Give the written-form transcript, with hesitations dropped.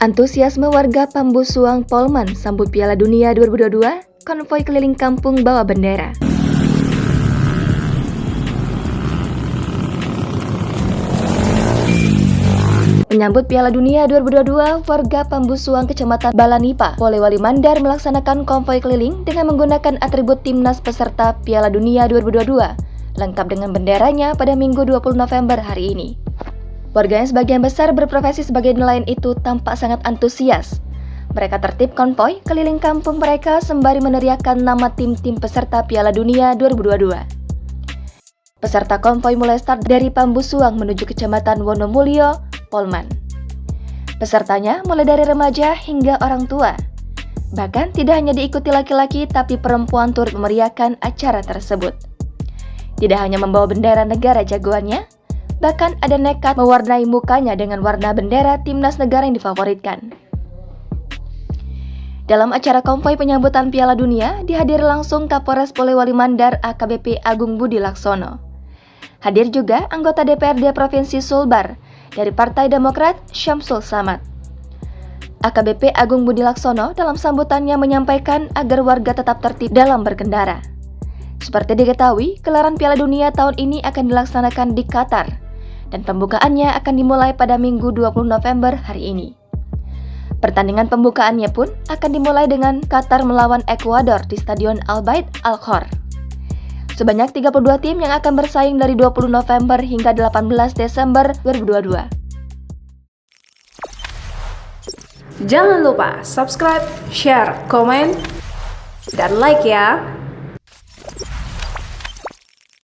Antusiasme warga Pambusuang Polman sambut Piala Dunia 2022, konvoi keliling kampung bawa bendera. Menyambut Piala Dunia 2022, warga Pambusuang Kecamatan Balanipa, Polewali Mandar melaksanakan konvoi keliling dengan menggunakan atribut timnas peserta Piala Dunia 2022, lengkap dengan benderanya pada Minggu 20 November hari ini. Warga yang sebagian besar berprofesi sebagai nelayan itu tampak sangat antusias. Mereka tertib konvoi keliling kampung mereka sembari meneriakkan nama tim-tim peserta Piala Dunia 2022. Peserta konvoi mulai start dari Pambusuang menuju Kecamatan Wonomulyo, Polman. Pesertanya mulai dari remaja hingga orang tua. Bahkan tidak hanya diikuti laki-laki, tapi perempuan turut memeriahkan acara tersebut. Tidak hanya membawa bendera negara jagoannya, bahkan ada nekat mewarnai mukanya dengan warna bendera timnas negara yang difavoritkan. Dalam acara konvoi penyambutan Piala Dunia, dihadiri langsung Kapolres Polewali Mandar AKBP Agung Budi Laksono. Hadir juga anggota DPRD Provinsi Sulbar dari Partai Demokrat Syamsul Samad. AKBP Agung Budi Laksono dalam sambutannya menyampaikan agar warga tetap tertib dalam berkendara. Seperti diketahui, gelaran Piala Dunia tahun ini akan dilaksanakan di Qatar, dan pembukaannya akan dimulai pada Minggu 20 November hari ini. Pertandingan pembukaannya pun akan dimulai dengan Qatar melawan Ekuador di Stadion Al Bayt Al Khor. Sebanyak 32 tim yang akan bersaing dari 20 November hingga 18 Desember 2022. Jangan lupa subscribe, share, komen, dan like ya!